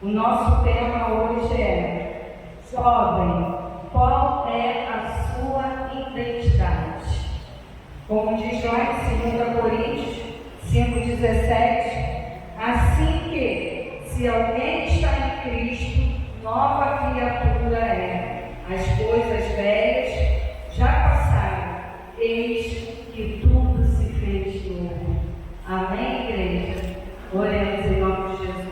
O nosso tema hoje é: jovem, qual é a sua identidade? Como diz lá em 2 Coríntios 5,17, assim que, se alguém está em Cristo, nova criatura é. As coisas velhas já passaram, eis que tudo se fez novo. Amém, igreja? Oremos em nome de Jesus.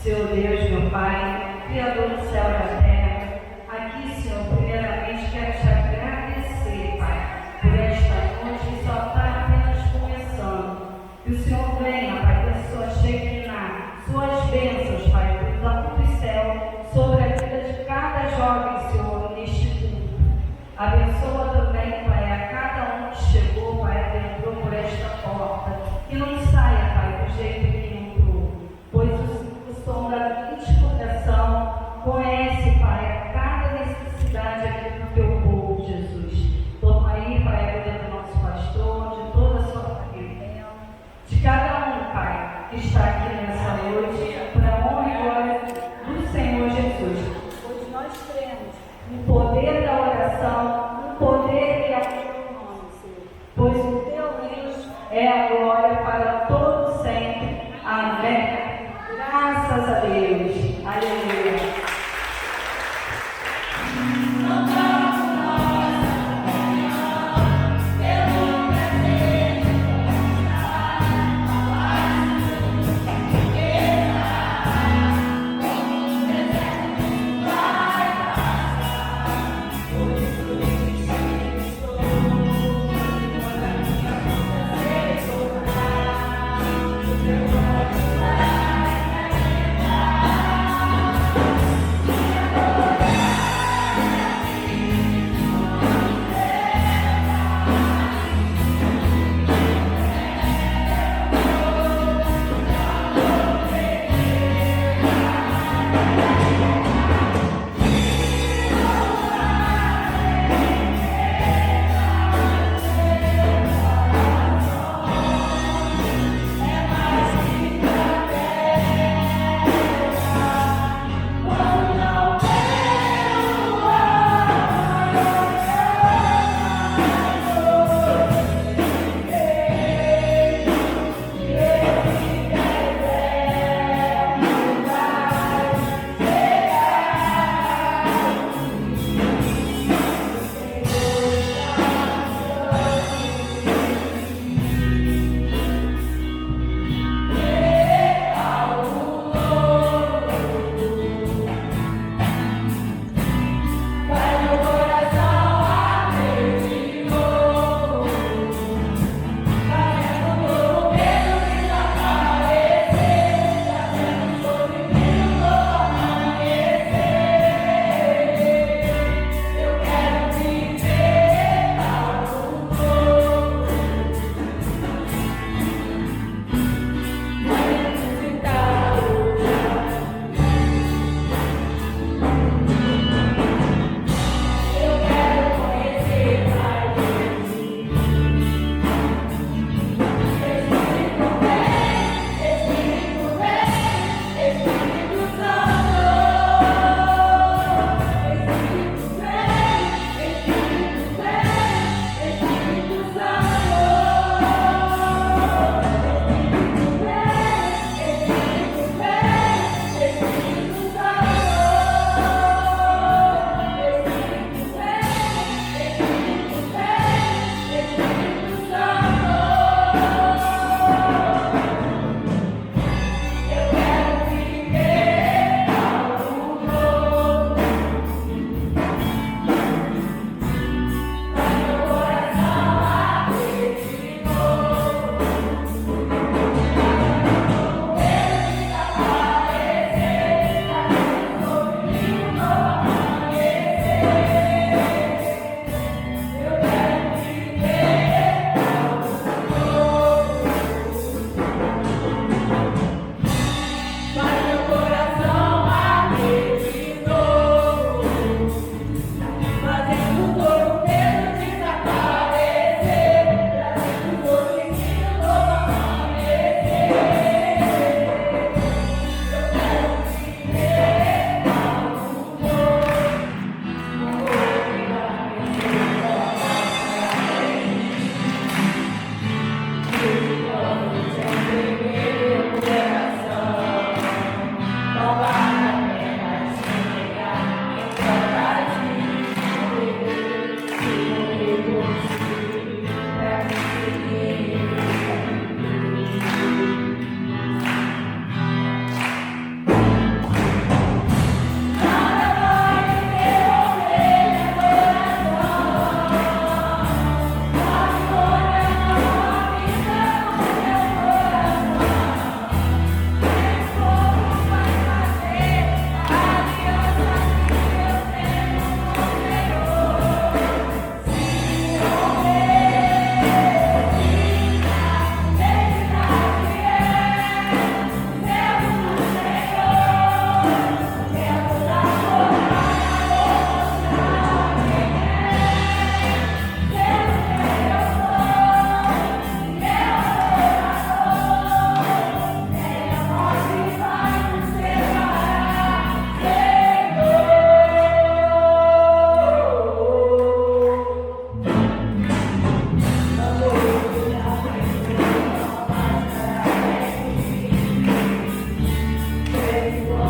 Senhor Deus, meu Pai, Criador do céu e da terra, aqui, Senhor, primeiramente quero te agradecer, Pai, por esta noite que só está apenas começando. Que o Senhor venha, Pai, com a sua Shekinah, suas bênçãos, Pai, do céu, sobre a vida de cada jovem, Senhor, neste culto. Abençoa também, Pai, a cada um que chegou, Pai, adentrou por esta porta. Que não saia, Pai, do jeito que entrou, pois o som da tua coração conhece, Pai, a cada necessidade aqui do teu povo, Jesus. Toma aí, Pai, a vida do nosso pastor, de toda a sua família, de cada um, Pai, que está aqui nessa noite, para a honra e glória do Senhor Jesus. Pois nós cremos no poder da oração, no poder que é o teu nome, Senhor. Pois o teu reino é a glória para todos sempre. Amém. Graças a Deus. Aleluia. Senhor.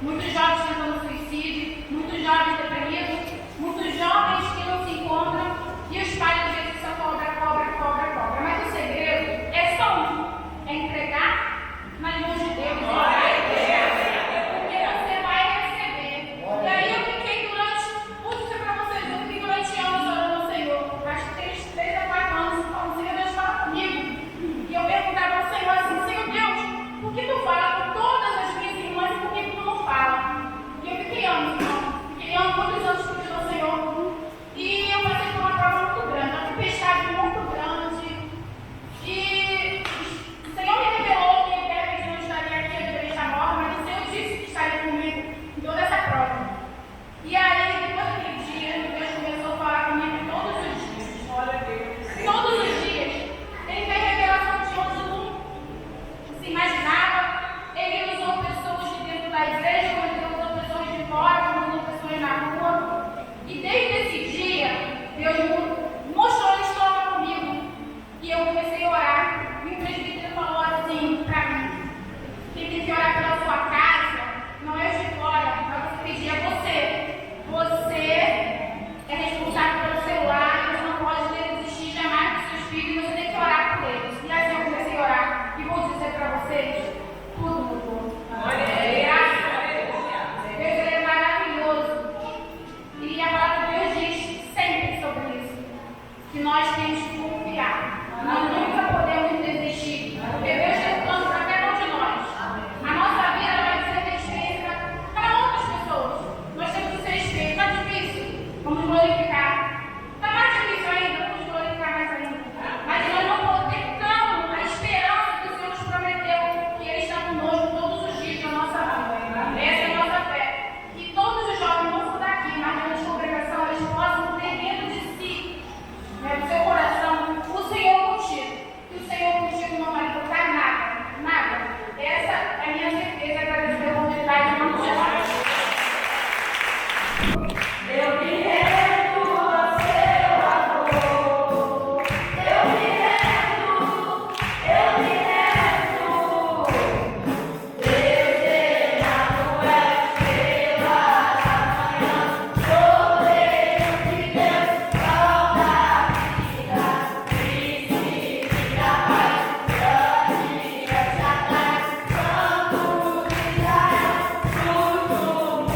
muitos jovens tentando suicídio, muitos jovens deprimidos, muitos jovens que não se encontram, e os pais às vezes só cobra. Mas o segredo é só um: é entregar nas mãos de Deus. Porque você vai receber. E aí eu fiquei durante anos orando ao Senhor. Acho que tem uns 3 a 4 anos falando: Senhor, Deus fala comigo. E eu perguntava ao Senhor assim: Senhor Deus, por que tu fala com todas as minhas irmãs e por que tu não fala? E eu fiquei anos, muitos anos pedindo ao Senhor. E eu passei por uma prova muito grande, uma tempestade muito grande. E o Senhor me revelou que de repente eu não estaria aqui, eu deveria estar morta, mas o Senhor disse que estaria comigo em toda essa prova. E aí, depois daquele dia, Deus começou a falar comigo todos os dias. Glória a Deus. Todos os dias. Ele fez revelação de onde eu não se imaginava. Ele usou pessoas de dentro da igreja, como ele usou pessoas de fora, como usou pessoas na rua. E desde esse dia, Deus mostrou a história comigo. E eu comecei a orar. E o presbítero falou assim para mim: quem tem que orar pela sua casa não é os de fora, mas você pedir a você. Você é responsável pelo seu lar, você não pode desistir jamais dos seus filhos, você tem que orar por eles. E assim eu comecei a orar. E vou dizer para vocês: tudo mudou. Graças a Deus. Deus, ele é maravilhoso. E a palavra de Deus diz sempre sobre isso: que nós temos que confiar. Nós nunca podemos desistir. Porque Deus tem plano para cada um de nós. A nossa vida vai ser uma experiência para outras pessoas. Nós temos que ser espelho. Está difícil? Vamos glorificar. Está mais difícil ainda? Vamos glorificar mais ainda. Mas nós não podemos a esperança que o Senhor nos prometeu, que Ele está conosco todos os dias da nossa vida. Essa é a nossa fé. Que todos os jovens não são daqui, mas na congregação eles possam ter dentro de si, do seu coração, o Senhor contigo. Que o Senhor contigo não vai tocar nada. Nada. Essa é a minha certeza. Agradecer a oportunidade de não te eu me rendo ao seu amor. Eu me rendo. Deus Emanuel, estrela da manhã. Sou Deus de Deus, salva a vida. Príncipe da paz, grande Shaddai, Santo de Israel, tudo mundo.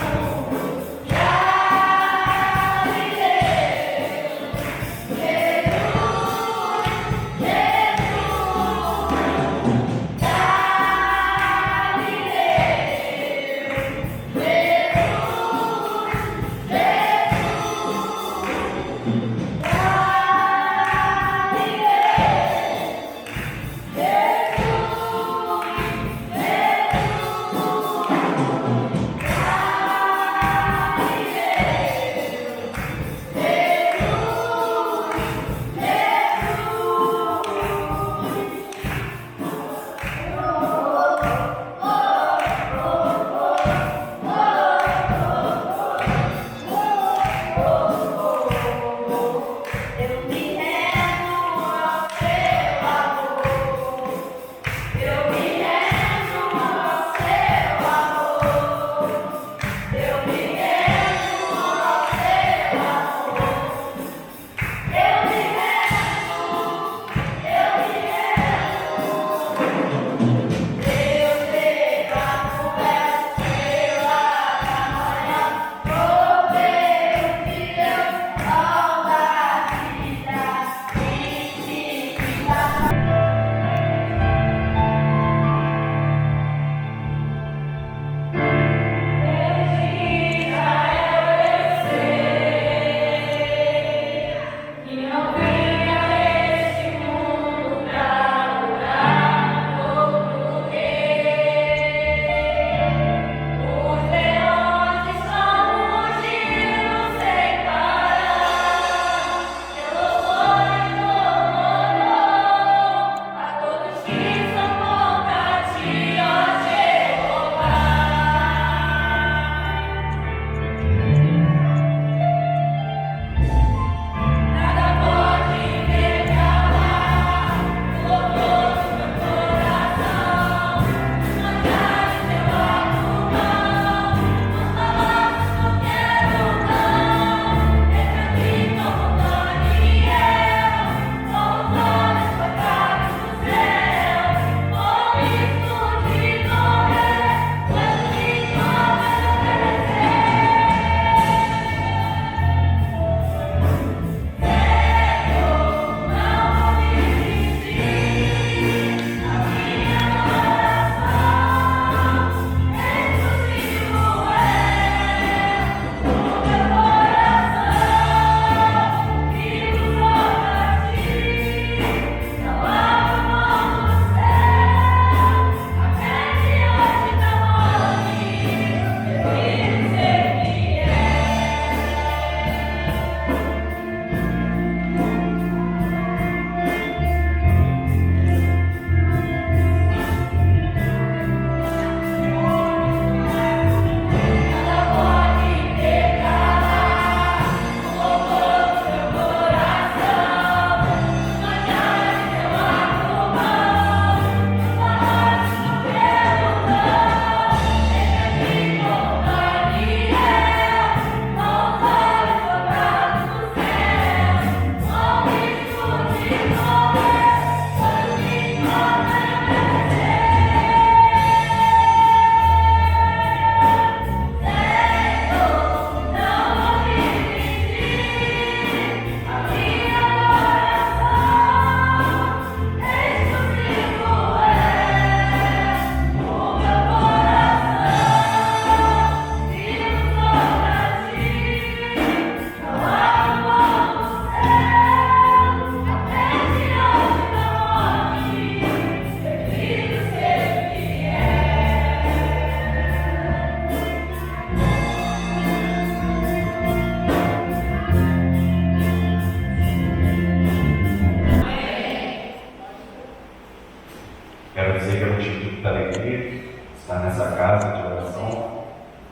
sei que é motivo de muita alegria estar nessa casa de oração,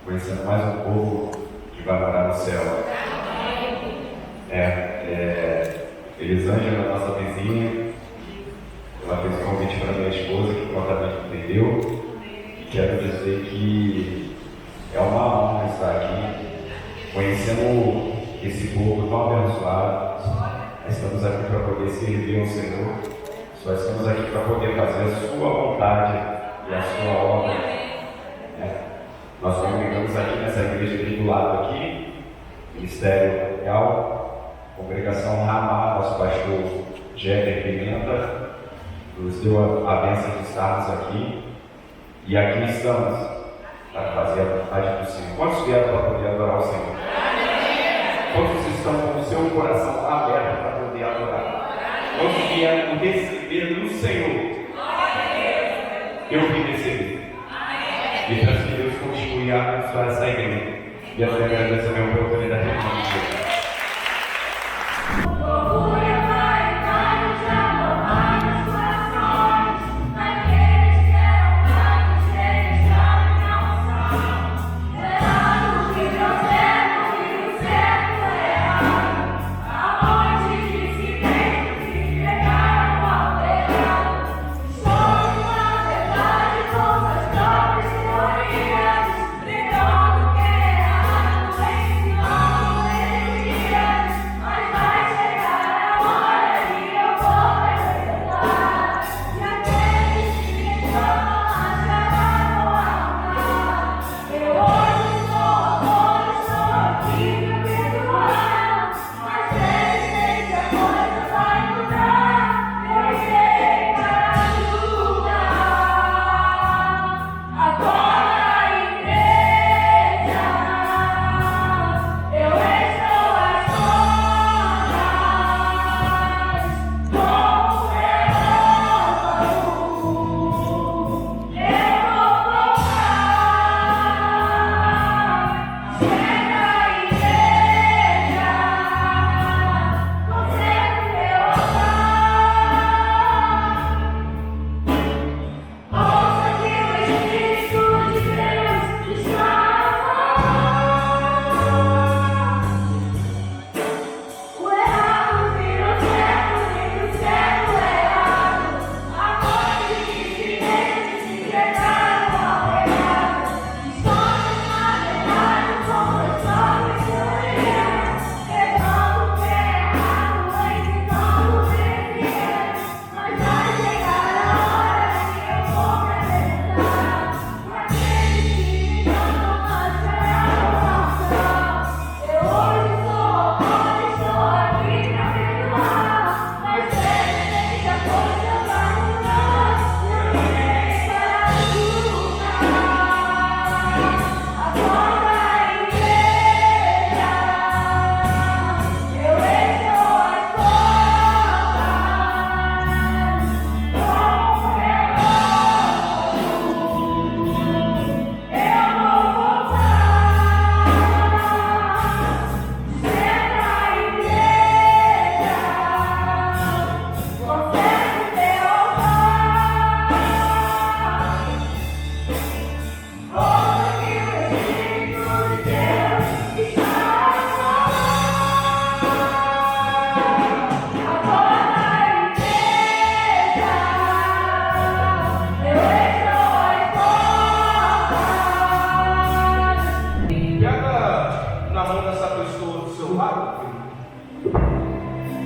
conhecendo mais um povo que vai morar no céu. Elisângela, nossa vizinha, ela fez um convite para minha esposa, que prontamente entendeu, e quero dizer que é uma honra estar aqui, conhecendo esse povo tão abençoado. Estamos aqui para poder servir ao Senhor, só estamos aqui para poder fazer a sua vontade e a sua obra. Nós congregamos aqui nessa igreja aqui do lado aqui, Ministério Legal, Congregação Ramá, nosso pastor Jéder Pimenta nos deu a bênção de estarmos aqui, e aqui estamos para fazer a vontade do Senhor. Quantos vieram para poder adorar o Senhor? Quantos estão com o seu coração aberto para poder adorar? Quantos vieram receber do Senhor? Eu vim receber. E peço que Deus continue a abençoar essa igreja. E eu agradeço a minha oportunidade de dizer.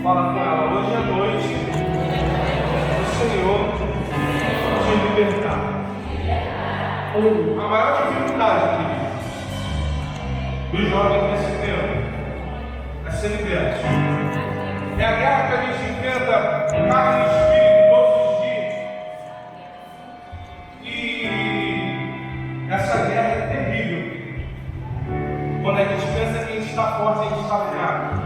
Fala com ela, hoje à noite o Senhor te libertar. A maior dificuldade, querido, dos jovens nesse tempo é ser liberto. É a guerra que a gente enfrenta carne e espírito todos os dias. E essa guerra é terrível. Quando a gente pensa que a gente está forte, a gente está fraco.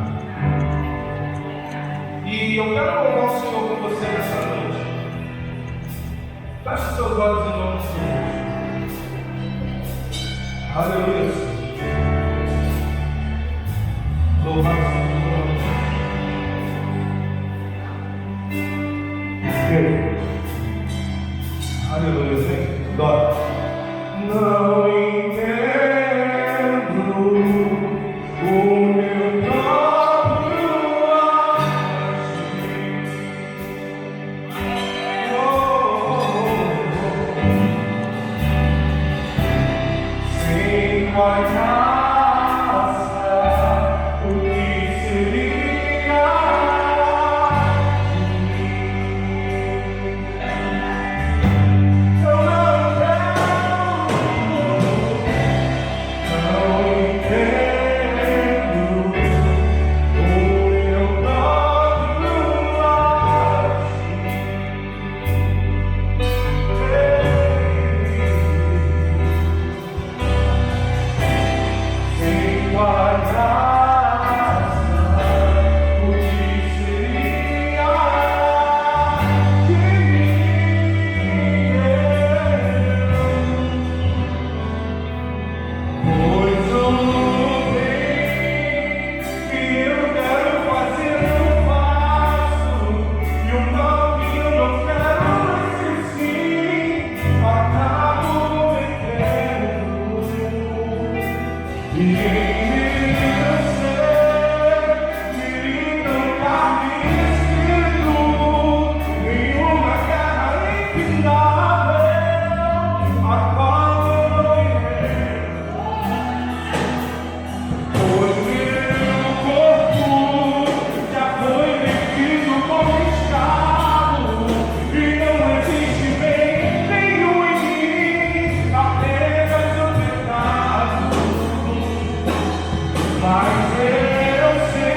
E eu quero louvar o Senhor com você nessa noite. Feche seus olhos em nome do Senhor. Aleluia, Senhor. Louvado seja o nome de Deus. melodia, hein? Dó. Não entendo o meu próprio agir. Sem guardaça, o que seria de mim? Eu não entendo o meu próprio agir. Sem guardaça, o que seria de mim? Pois o bem que eu quero fazer não faço, e o mal que eu não quero existir, acabo metendo. E em meu ser, não cabe escrito nenhuma guerra infindável, a qual eu irei. Pois meu corpo já foi vencido, conquistado, e não existe bem nenhum em mim, apenas o pecado. Mas eu sei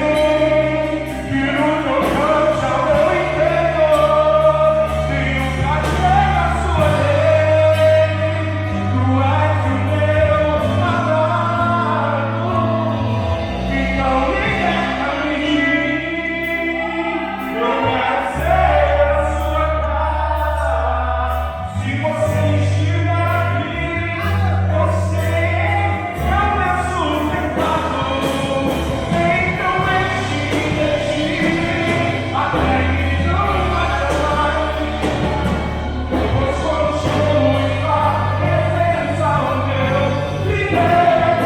que no teu canto já não entendo, tenho prazer na sua lei, tu és o meu amado. Então liberta-me, eu quero ser a sua casa. Se você estiver aqui, eu sei, eu peço pecado. Então enche-me até que não haja mais. Pois quando chego em tua presença, o meu liberta-me.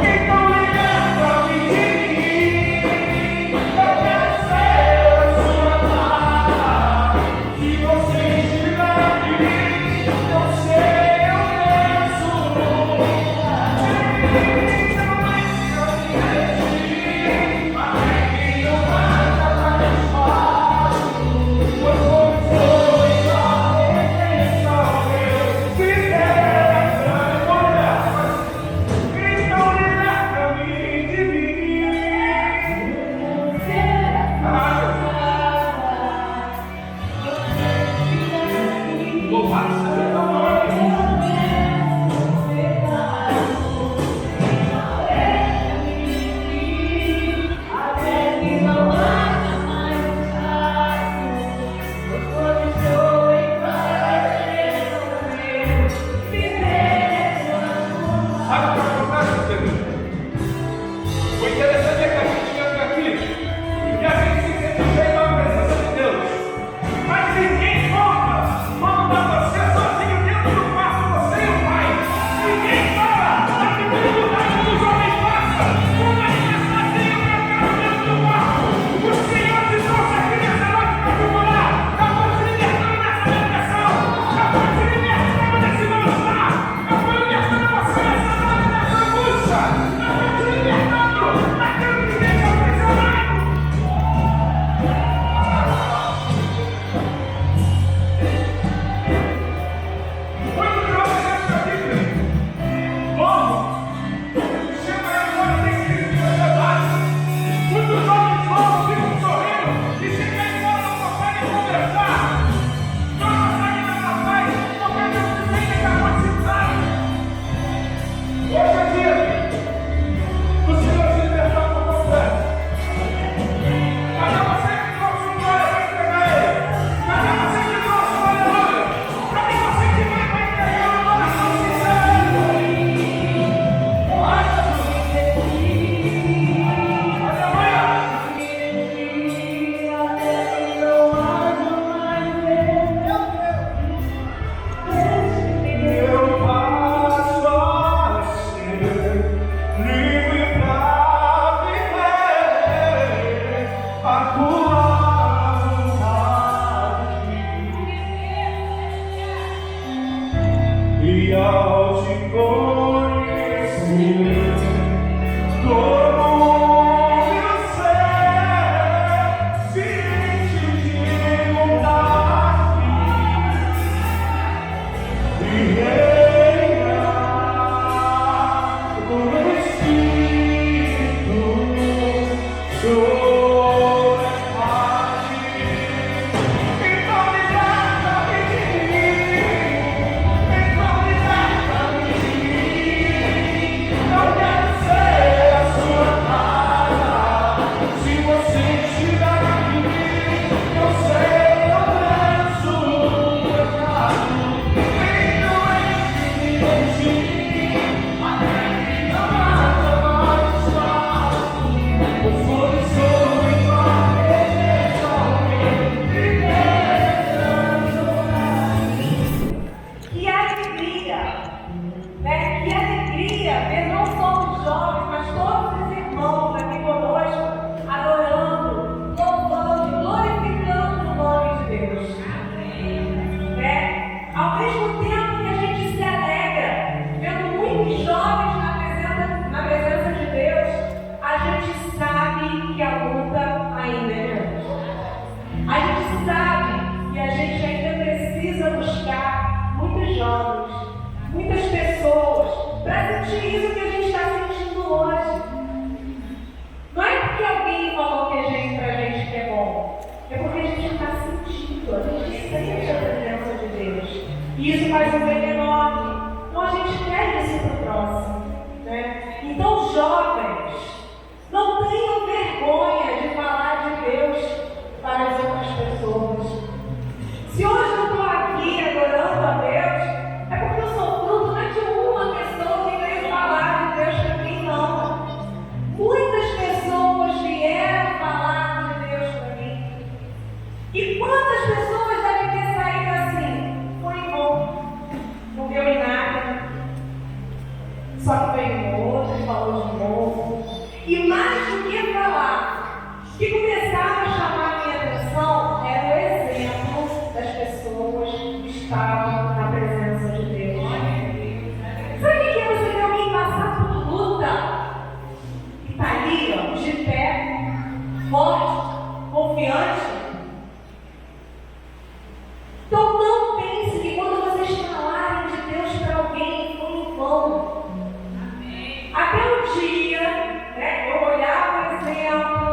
Então liberta-me de mim. Eu quero ser a sua casa. Se você estiver aqui, eu sei, eu peço. Louvado seja teu nome. Sabe o que acontece, querido? O interessante é que a gente entra aqui e a gente se sente cheio da presença de Deus. Mas ninguém conta quando você só E ao te conhecer, todo meu ser se enche de vontade e reinar no Espírito sobre a paz. Então liberta-me de mim, então liberta-me de mim. Eu quero ser a sua casa. Se você estiver aqui, eu sei eu peço o pecado. Venha enche-me de mim, até que não haja mais espaço. O fogo sobre a presença, Que alegria, né? Que alegria ver não só os jovens, mas todos os irmãos aqui conosco, adorando, louvando, glorificando o nome de Deus. Né? Ao mesmo tempo que a gente se alegra, vendo muitos jovens na presença de Deus, a gente sabe que a luta ainda é grande. A gente sabe que a gente ainda precisa buscar muitos jovens, muitas pessoas, para sentir isso que a gente está sentindo hoje. Não é porque alguém falou pra gente que é bom, é porque a gente está sentindo, a gente sente a presença de Deus. E isso faz um bem enorme. Então a gente quer isso para o próximo. Né? Então, jovens, não tenham vergonha de falar de Deus para as outras pessoas. Se hoje eu estou aqui adorando a Deus, é porque eu sou fruto não é de uma pessoa que veio falar de Deus para mim, não. Muitas pessoas vieram falar de Deus para mim. E quantas pessoas devem ter saído assim? Foi bom, não deu em nada. Só que veio outro, falou de novo. E mais do que falar, que começaram a chamar a minha atenção era o exemplo das pessoas que estavam na presença de Deus. Sabe o que é você ver alguém passar por luta? E está ali, ó, de pé, forte, confiante? Então não pense que quando vocês falarem de Deus para alguém, foi em vão. Até um dia, né, eu olhava o exemplo,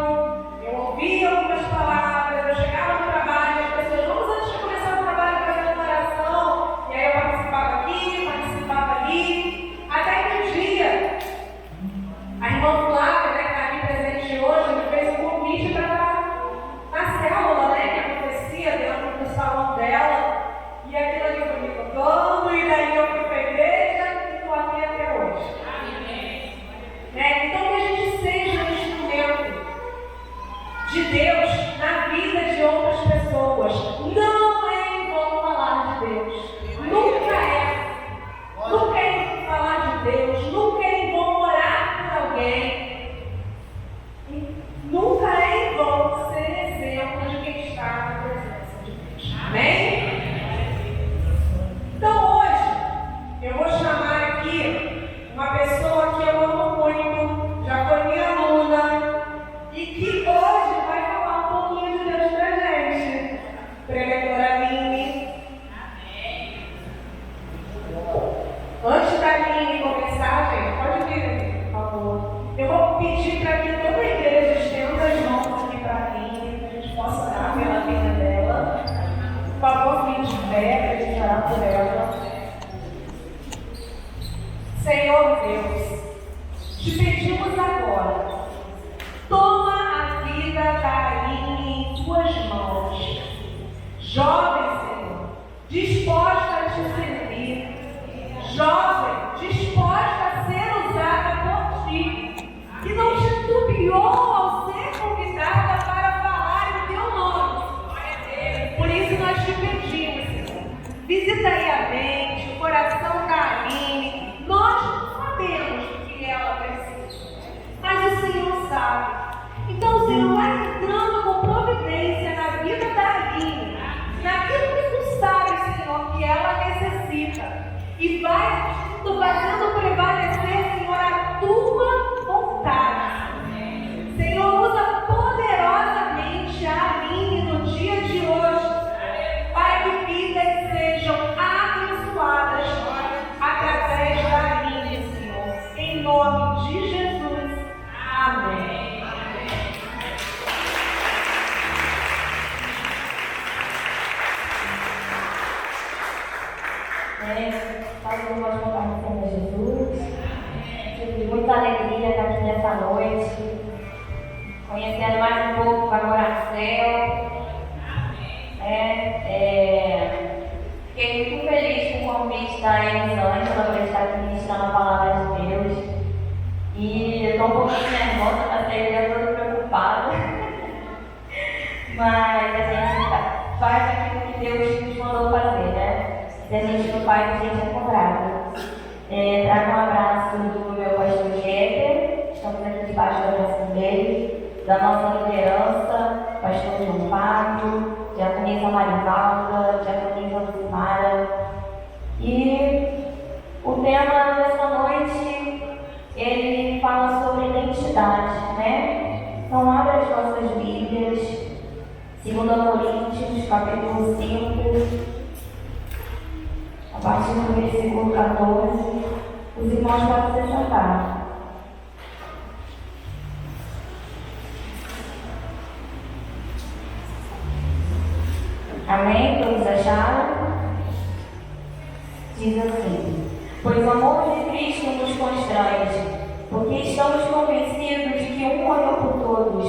eu ouvia algumas palavras, eu chegava no trabalho, as pessoas, vamos antes de começar o trabalho fazer uma oração, e aí eu participava aqui, participava ali, até que um dia, a irmã Flávia, né, que está aqui presente hoje, me fez um convite para estar na célula, né, que acontecia dentro do salão dela, e aquilo ali foi me tocando, e daí eu fui para a igreja e estou aqui até hoje. Né? Então que a gente seja um instrumento de Deus na vida de outras pessoas. Não é em vão falar de Deus. Nunca é. Nunca é em vão falar de Deus. Nunca é em vão orar por alguém. E nunca é em vão ser exemplo de quem está na presença de Deus. Amém? Então hoje eu vou chamar aqui uma pessoa que eu amo muito, já foi minha aluna, e que hoje vai falar um pouquinho de Deus pra gente. Preletora Aline. Antes da Aline começar, gente, pode vir aqui, por favor. Eu vou pedir para que toda a igreja estenda as mãos aqui para a Aline, que a gente possa orar pela vida dela. Por favor, fique de pé, para a gente orar por ela. Senhor Deus, te pedimos agora, toma a vida da Aline em tuas mãos. Jovem, Senhor, disposta a te servir. Jovem, disposta a ser usada por ti. Que não titubeou ao ser convidada para falar em teu nome. Por isso nós te pedimos, Senhor, visita aí a mente, o coração da Aline. Nós não sabemos o que ela precisa, mas o Senhor sabe. Então o Senhor vai entrando com providência na vida da Aline, naquilo que tu sabes, Senhor, que ela necessita. E vai Todos nós conhecemos Jesus. Tive muita alegria estar aqui nessa noite, conhecendo mais um pouco vai morar no céu. Fiquei muito feliz com o convite da Elisângela para estar aqui ministrando a palavra de Deus. E eu estou um pouquinho nervosa, tá sendo toda preocupada. Mas a gente faz aquilo que Deus nos mandou fazer, né? Se a gente não faz, a gente é cobrado. Trago um abraço do meu pastor Jeter, estamos aqui debaixo da bênção dele, da nossa liderança, pastor João Fábio, diaconisa Marivalda, diaconisa Lucimara. E o tema dessa noite, ele fala sobre identidade, né? Então abra as nossas Bíblias, 2 Coríntios, capítulo 5, a partir do versículo 14, os irmãos podem se sentar. Amém? Todos acharam? Diz assim: pois o amor de Cristo nos constrange, porque estamos convencidos de que um morreu por todos,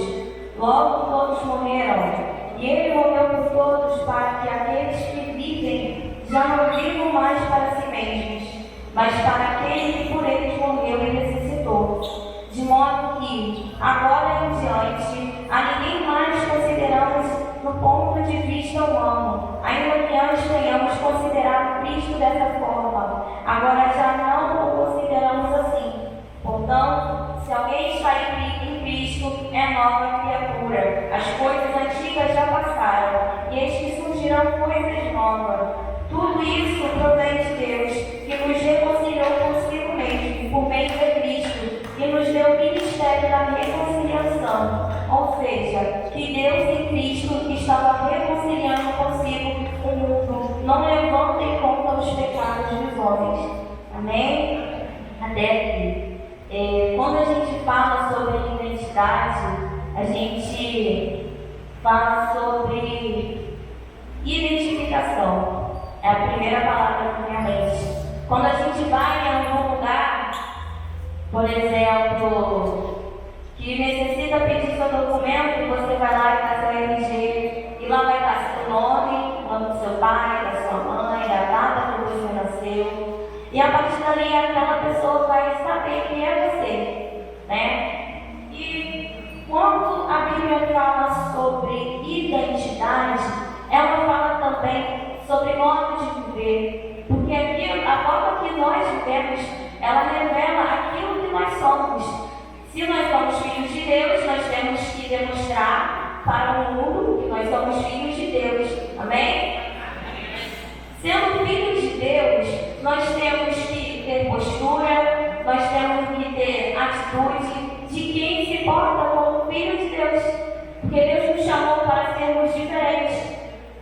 logo todos morreram, e ele morreu por todos para que aqueles que vivem já não vivam mais para si mesmos, mas para aquele que por eles morreu e ressuscitou. De modo que, agora em diante, a ninguém mais consideramos no ponto de vista humano, ainda que antes tenhamos considerado Cristo dessa forma, agora já não o consideramos assim. Portanto, se alguém está em Cristo, é nova criatura. As coisas antigas já passaram, e eis que surgirão coisas novas. Tudo isso provém de Deus, que nos reconciliou consigo mesmo, por meio de Cristo, e nos deu o ministério da reconciliação. Ou seja, que Deus em Cristo estava reconciliando consigo o mundo, não levando em conta os pecados dos homens. Amém? Até aqui. Quando a gente fala sobre identidade, a gente fala sobre identificação. É a primeira palavra na minha mente. Quando a gente vai em algum lugar, por exemplo, que necessita pedir seu documento, você vai lá e dá seu RG, e lá vai estar seu nome, o nome do seu pai, da sua mãe, a data que você nasceu. E a partir dali, aquela pessoa vai saber quem é você, né? E quando a Bíblia fala sobre identidade, ela fala também sobre modo de viver, porque a forma que nós vivemos, ela revela aquilo que nós somos. Se nós somos filhos de Deus, nós temos que demonstrar para o mundo que nós somos filhos de Deus. Amém? Sendo filhos de Deus, nós temos que ter postura, nós temos que ter atitude de quem se porta como filho de Deus, porque Deus nos chamou para sermos diferentes.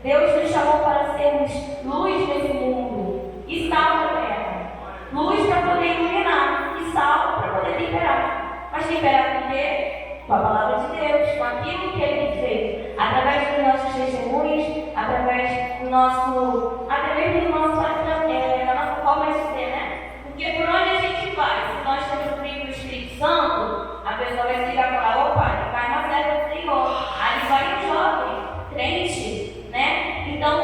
Deus nos chamou para sermos luz nesse mundo e sal na terra. Luz para poder iluminar e sal para poder temperar. Mas temperar com o quê? Com a palavra de Deus, com aquilo que Ele fez. Através dos nossos testemunhos, através do nosso, até mesmo da nossa forma de ser, né? Porque por onde a gente vai, se nós temos o brilho do Espírito Santo, a pessoa vai se ligar e falar: opa, ele vai na festa do Senhor. Aí vai um jovem, crente, né? Então,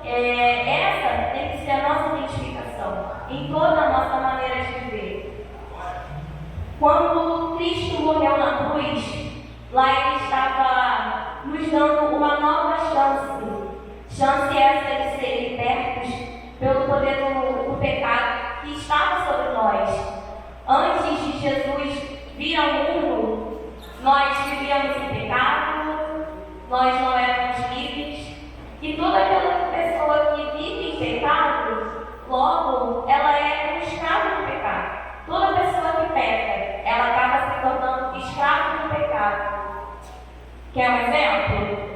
essa tem que ser a nossa identificação em toda a nossa maneira de viver. Quando Cristo morreu na cruz, lá Ele estava nos dando uma nova chance. Chance essa de ser libertos pelo poder do pecado que estava sobre nós. Antes de Jesus vir ao mundo, nós vivíamos em pecado, nós não éramos livres. E toda aquela pessoa que vive em pecado, logo, ela é um escravo do pecado. Toda pessoa que peca, ela acaba se tornando escravo do pecado. Quer um exemplo?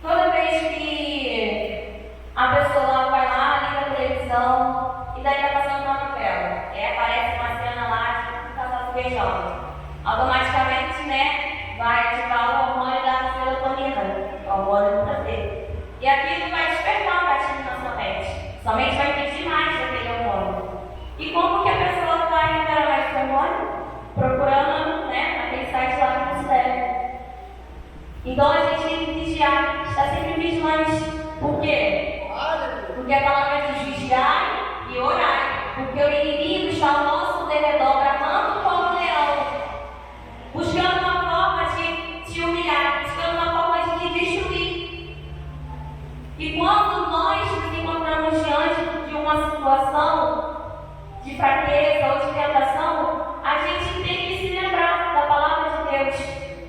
Toda vez que a pessoa vai lá, liga a televisão, e daí está passando uma novela, aparece uma cena lá de um casal se beijando. Automaticamente, né, vai ativar o hormônio da serotonina, o hormônio do prazer. E aquilo vai despertar um gatilho na sua mente. Sua mente vai pedir Porque a palavra diz vigiai e orai, porque o inimigo está ao nosso derredor, bramando como um leão, buscando uma forma de te humilhar, buscando uma forma de te destruir. E quando nós nos encontramos diante de uma situação de fraqueza ou de tentação, a gente tem que se lembrar da palavra de Deus.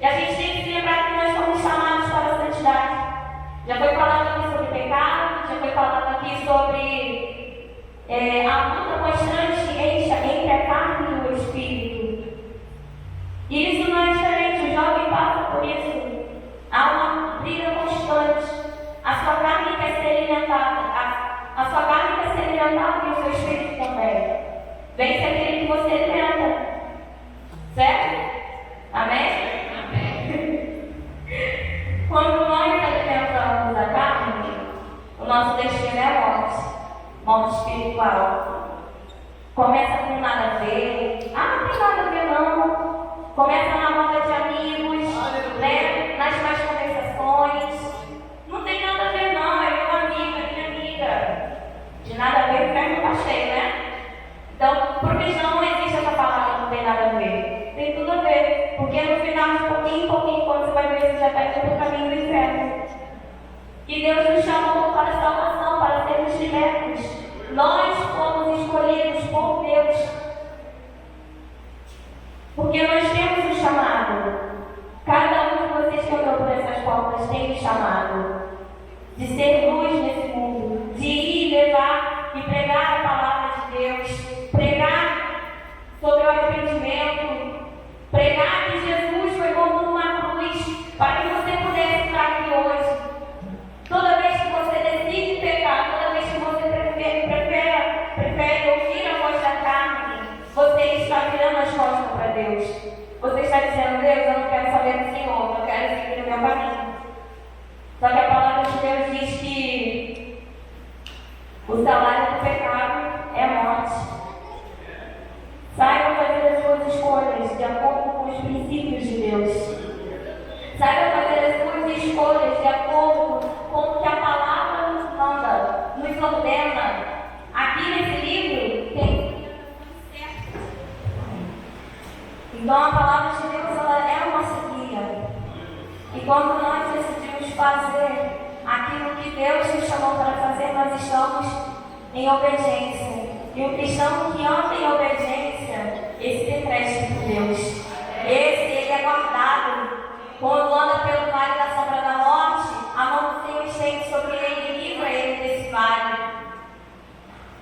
E a gente tem que se lembrar que nós somos chamados para a santidade. Já foi falado aqui sobre pecado, já foi falado aqui sobre a luta constante entre a carne e o espírito. E isso não é diferente, o jovem passa por isso. Há uma briga constante. A sua carne quer ser alimentada, a sua carne quer ser alimentada e o seu espírito também. Vence aquele que você alimenta. Certo? Amém? Quando nós alimentamos a carne, o nosso destino é morte, morte espiritual. Começa com nada a ver, não tem nada a ver não. Começa na roda de amigos, né? Nas mais conversações. Não tem nada a ver não, é meu amigo, é minha amiga. De nada a ver, o inferno está cheio, né? Então, por cristão não existe essa palavra, não tem nada a ver. Tem tudo a ver, porque no final, de pouquinho em pouquinho, quando você vai ver, você já está indo para o caminho do inferno. E Deus nos chamou para a salvação, para sermos libertos. Nós fomos escolhidos por Deus, porque nós temos um chamado. Cada um de vocês que entrou por essas portas tem um chamado de ser luz nesse mundo, de ir levar e pregar a palavra de Deus, pregar sobre o arrependimento, pregar que Jesus foi morto numa cruz para que você pudesse estar aqui hoje. Toda vez que você decide pecar, toda vez que você prefere ouvir a voz da carne, você está virando as costas para Deus. Você está dizendo, Deus, eu não quero saber do Senhor, eu quero seguir o meu caminho. Só que a palavra de Deus diz que o salário do pecado é morte. Saiba fazer as suas escolhas de acordo com os princípios de Deus. Saiba fazer as suas escolhas de acordo com o que a palavra nos manda, nos ordena. Aqui nesse livro tem certo. Então a palavra de Deus ela é a nossa guia. E quando nós decidimos fazer aquilo que Deus nos chamou para fazer, nós estamos em obediência. E o cristão que anda em obediência, esse decresce por Deus. Ele é guardado. Quando anda pelo vale da sombra da morte, a mão do Senhor estende sobre ele e livra ele desse vale.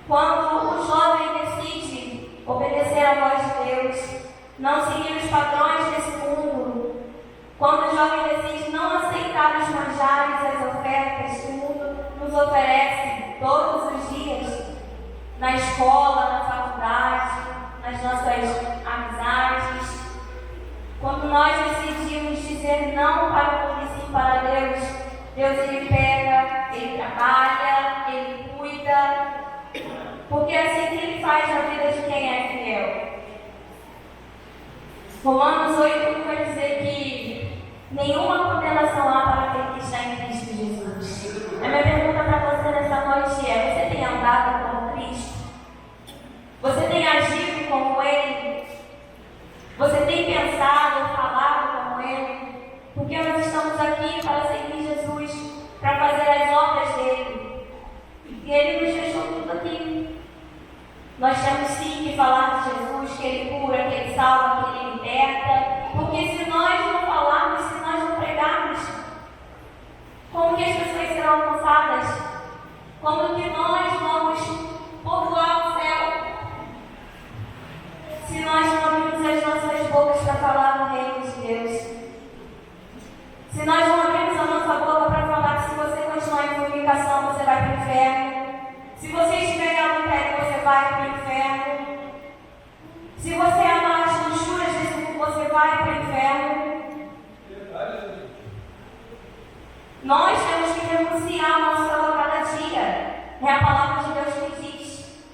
Quando o jovem decide obedecer à voz de Deus, não seguir os padrões desse mundo, quando o jovem decide não aceitar os manjares e as ofertas que o mundo nos oferece todos os dias, na escola, na faculdade, nas nossas amizades, quando nós decidimos dizer não para o mundo e sim para Deus, Deus ele pega, ele trabalha, ele cuida, porque é assim que ele faz na vida de quem é fiel. Romanos 8 vai dizer que nenhuma condenação há para aquele que está em Cristo Jesus. A minha pergunta para você nessa noite é: você tem andado como Cristo? Você tem agido como Ele? Você tem pensado, falado como Ele? Porque nós estamos aqui para seguir Jesus, para fazer as obras dele. E Ele nos deixou tudo aqui. Nós temos sim que falar de Jesus, que Ele cura, que Ele salva, que Ele liberta. Porque se nós não falarmos, se nós não pregarmos, como que as pessoas serão alcançadas? Como que nós vamos povoar o céu? Se nós não abrimos as nossas bocas para falar no reino de Deus. Se nós não abrimos a nossa boca para falar que se você continuar em fornicação, você vai para o inferno. Se você estiver em adultério, você vai para o inferno. Se você amar as luxúrias desse mundo, você vai para o inferno. Nós temos que renunciar ao nosso valor cada dia. É a palavra de Deus que diz: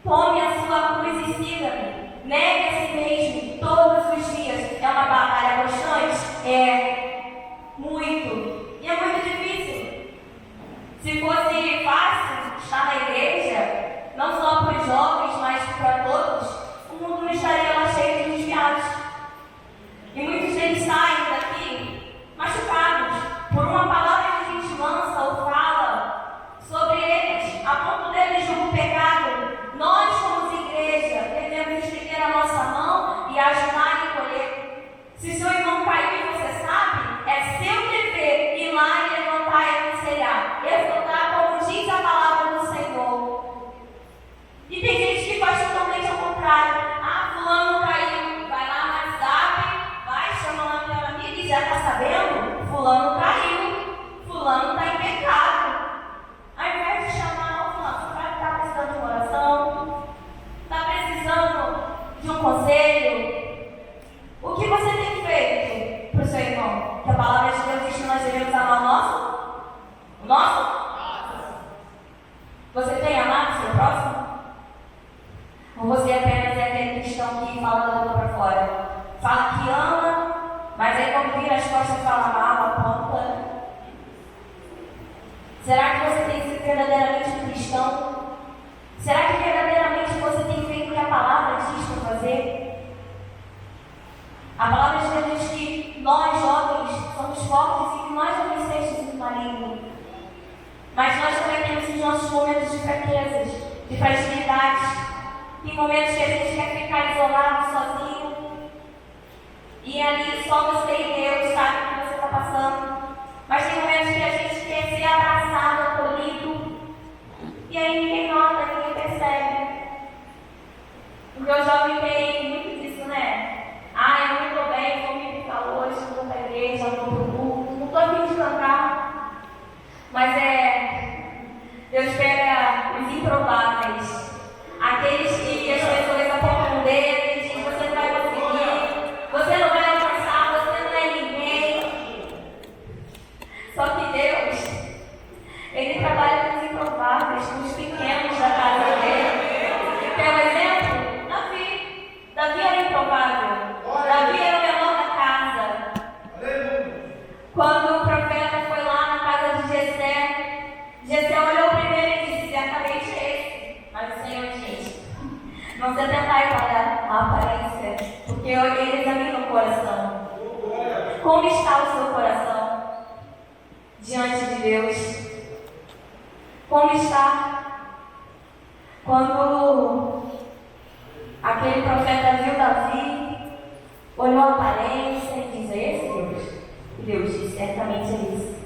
tome a sua cruz e siga-me. Negue a si mesmo todos os dias. É uma batalha constante? É muito. E é muito difícil. Se fosse fácil, estar na nas costas fala mal, aponta? Será que você tem sido verdadeiramente um cristão? Será que verdadeiramente você tem feito o que a palavra diz para fazer? A palavra de Deus diz que nós, jovens, somos fortes e que nós não vencemos o maligno. Mas nós também temos os nossos momentos de fraquezas, de fragilidades. Tem momentos que a gente quer ficar isolado, sozinho. E ali só você e Deus sabe o que você está passando. Mas tem momentos que a gente quer ser abraçado, acolhido. E aí ninguém nota, ninguém percebe. O meu jovem tem muito disso, né? Eu não estou bem, vou me ficar hoje, não vou para a igreja, não vou para o culto, não estou a fim de cantar. Mas Deus pega os improváveis, aqueles que as pessoas apontam o dedo e dizem: você não vai conseguir, você não vai alcançar, você não é ninguém. Só que Deus, Ele trabalha com os improváveis, com os pequenos da casa dele. Quer um exemplo? Davi era improvável. Davi era o menor da casa. Quando o profeta foi lá na casa de Jessé olhou primeiro e disse: certamente é esse. Mas o Senhor disse: não se atentai para a aparência, porque Ele examina o coração. Como está o seu coração diante de Deus? Como está? Quando aquele profeta viu Davi, olhou a aparência e disse: é esse Deus? E Deus disse: certamente é isso.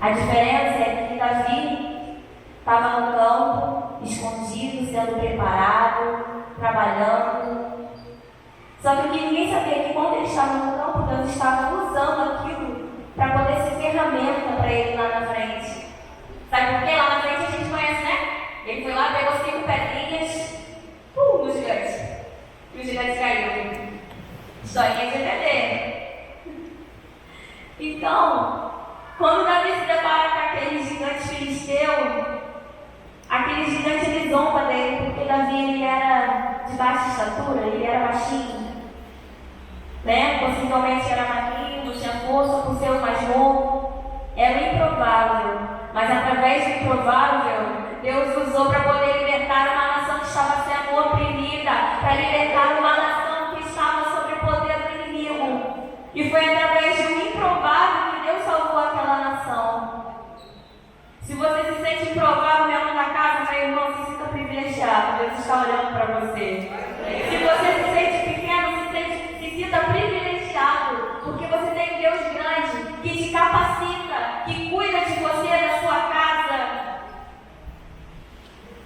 A diferença é que Davi estava no campo, escondido, sendo preparado, trabalhando. Só que ninguém sabia que quando ele estava no campo, Deus estava usando aquilo para poder ser ferramenta para ele lá na frente. Sabe por quê? Lá na frente a gente conhece, né? Ele foi lá, pegou 5 pedrinhas, no gigante. E o gigante caiu. Historinha de bebê. Então, quando Davi se depara com aquele gigante filisteu, aquele gigante ele zomba dele, porque Davi ele era de baixa estatura, ele era baixinho, né? Possivelmente era magrinho, não tinha força por ser o mais novo, era o improvável, mas através do improvável, Deus usou para poder libertar uma nação que estava sendo oprimida, para libertar uma nação que estava sob o poder do inimigo, e foi através do improvável que Deus salvou aquela nação. Se você se sente improvável dentro da casa, meu irmão, se sinta privilegiado. Deus está olhando para você. Se você se sente pequeno, se sinta privilegiado, porque você tem um Deus grande que te capacita, que cuida de você, da sua casa.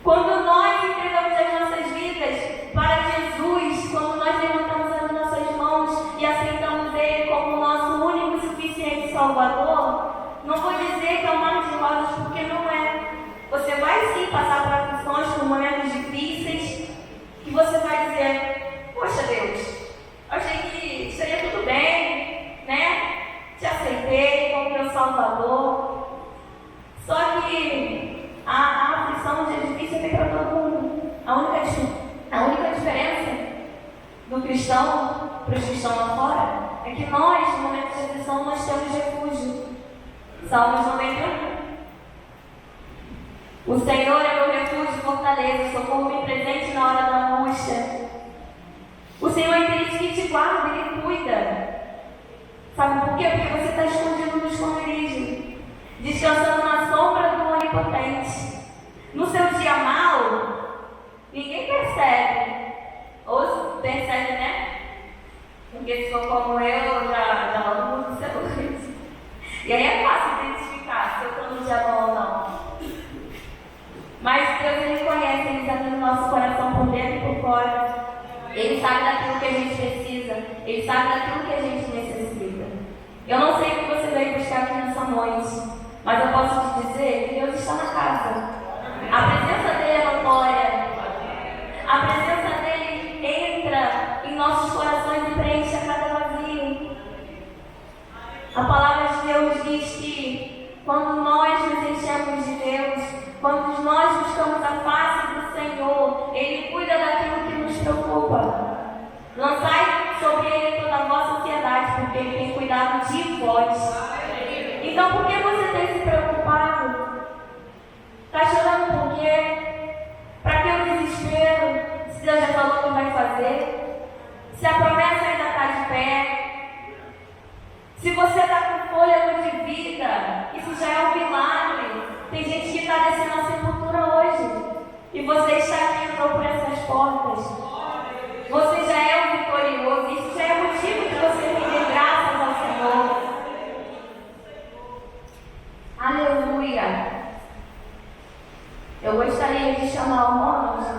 Quando nós entregamos as nossas vidas para Jesus, quando nós levantamos as nossas mãos e aceitamos Ele como nosso único e suficiente Salvador, não vou dizer que é um mar de rosas, porque não é. Você vai sim passar por aflições, por momentos difíceis, que você vai dizer: poxa Deus, achei que seria tudo bem, né? Te aceitei como meu Salvador. Só que a aflição é difícil é para todo mundo. A única diferença do cristão para os cristãos lá fora é que nós, no momento de aflição, nós temos refúgio. Salmos 91. O Senhor é meu refúgio e fortaleza, socorro-me presente na hora da angústia. O Senhor é aquele que te guarda, Ele cuida. Sabe por quê? Porque você está escondido no esconderijo, descansando na sombra do Onipotente. No seu dia mal, ninguém percebe. Ou percebe, né? Porque se for como eu, já logo mudo o celular. E aí é fácil identificar se eu estou no dia bom ou não. Mas Deus, Ele conhece, Ele examina o nosso coração por dentro e por fora. Ele sabe daquilo que a gente precisa. Ele sabe daquilo que a gente necessita. Eu não sei o que você veio buscar aqui nessa noite, mas eu posso te dizer que Deus está na casa. A presença dEle é notória. A presença dEle entra em nossos corações e preenche a cada vazio. A palavra de Deus diz que quando nós nos enchemos de Deus, quando nós buscamos a face do Senhor, Ele cuida daquilo que nos preocupa. Lançai sobre Ele toda a vossa ansiedade, porque Ele tem cuidado precisava de vós. Então, por que você tem se preocupado? Está chorando por quê? Para que o desespero? Se Deus já falou que vai fazer? Se a promessa ainda está de pé? Se você está com fôlego de vida, isso já é um milagre. Tem gente que está descendo a sepultura hoje. E você está aqui, entrou por essas portas. Você já é um vitorioso. Isso já é motivo de você render graças ao Senhor. Aleluia. Eu gostaria de chamar o monge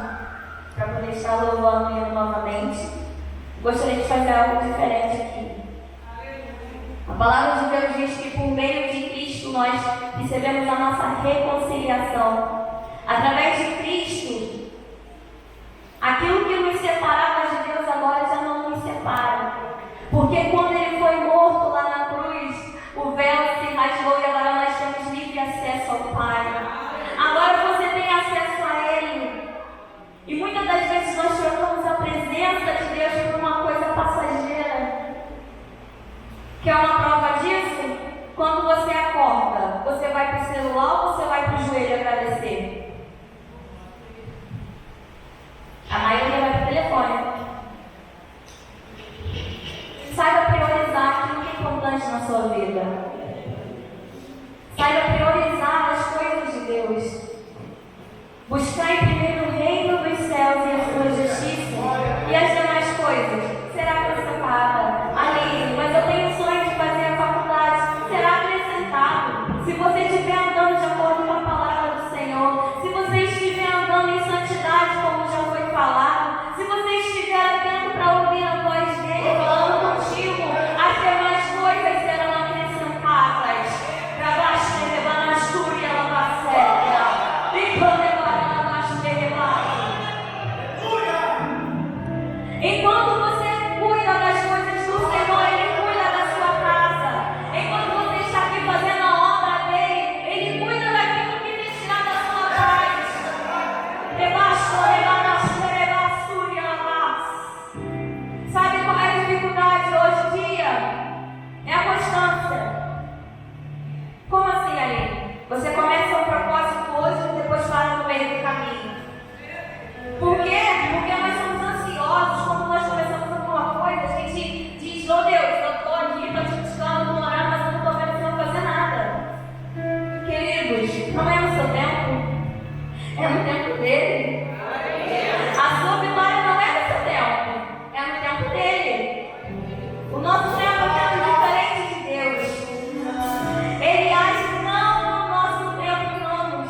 para poder estar louvando ele novamente. Gostaria de fazer algo diferente aqui. A palavra de Deus diz que por meio de Cristo nós recebemos a nossa reconciliação. Através de Cristo, aquilo que nos separava de Deus agora já não nos separa. Porque quando Ele foi morto lá na cruz, o véu se rasgou e agora nós temos livre acesso ao Pai. Agora você tem acesso a Ele. E muitas das vezes nós trocamos a presença de Deus por uma coisa passageira. Quer uma prova disso? Quando você acorda, você vai para o celular ou você vai para o joelho agradecer? A maioria vai para o telefone. Saiba priorizar aquilo que é importante na sua vida. Saiba priorizar as coisas de Deus. Buscar em primeiro o reino dos céus e a sua justiça, e as demais coisas será acrescentada. Aline, mas eu tenho sonho de fazer a faculdade. Será acrescentado. Se você estiver andando de acordo com a palavra do Senhor, se você estiver andando em santidade, como já foi falado, se você estiver atento para ouvir a voz dele falando contigo, as demais coisas serão acrescentadas. Para baixo, levar na escura e ela vai certa. E quando levar na enquanto você cuida das coisas do Senhor, Ele cuida da sua casa. Enquanto você está aqui fazendo a obra dele, Ele cuida daquilo que te tirar da sua paz. Sabe qual é a dificuldade hoje em dia? É a constância. Como assim, Aline? Você começa um propósito hoje e depois para no meio do caminho. Por quê? Porque nós somos ansiosos. Quando nós começamos alguma coisa, a gente diz: oh Deus, eu estou aqui, estou te buscando, estou orando, mas eu não estou vendo você não fazer nada. Queridos, não é no seu tempo, é no tempo dele. A sua vitória não é no seu tempo, é no tempo dele. O nosso tempo é um tempo diferente de Deus. Ele age não no nosso tempo, não.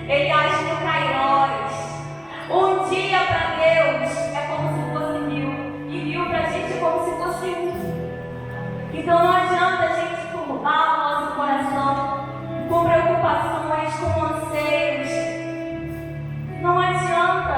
Ele age no Kairos. Um dia para Deus é como se fosse mil, e mil para a gente é como se fosse um. Então não adianta a gente turbar o nosso coração com preocupações, com anseios. Não adianta.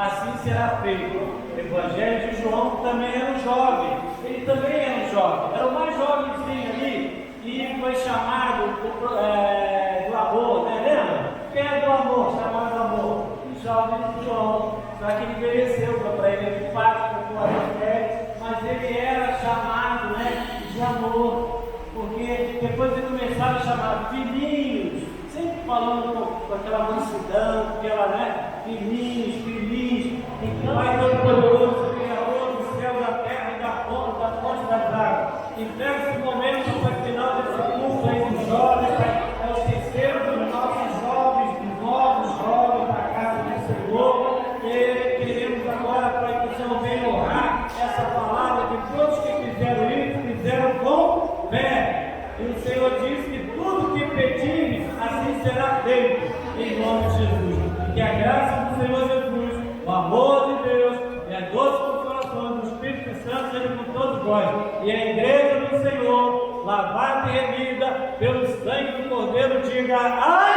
assim será feito. O Evangelho de João também era um jovem, ele também era um jovem, era o mais jovenzinho ali, e foi chamado do amor, né? Lembra? Quem é do amor? Chamado do amor? O jovem João. Só que ele envelheceu para ele de fato, para mas ele era chamado, né, de amor, porque depois ele começaram a chamar filhinhos, sempre falando com aquela mansidão, aquela, né, filhinhos, então Pai Todo-Poderoso, Criador dos céus, da terra e da fonte das águas. Então esse momento, para o final desse curso aí dos jovens, é o terceiro dos nossos jovens, dos novos jovens da casa do Senhor, e queremos agora, para que o Senhor venha honrar essa palavra, que todos que fizeram isso, fizeram com fé. E o Senhor disse que tudo que pedires, assim será feito, em nome de Jesus. E que a graça do Senhor Jesus, o amor de Deus e a doce consolação do Espírito Santo seja com todos nós. E a igreja do Senhor, lavada e remida pelo sangue do Cordeiro, diga: ai!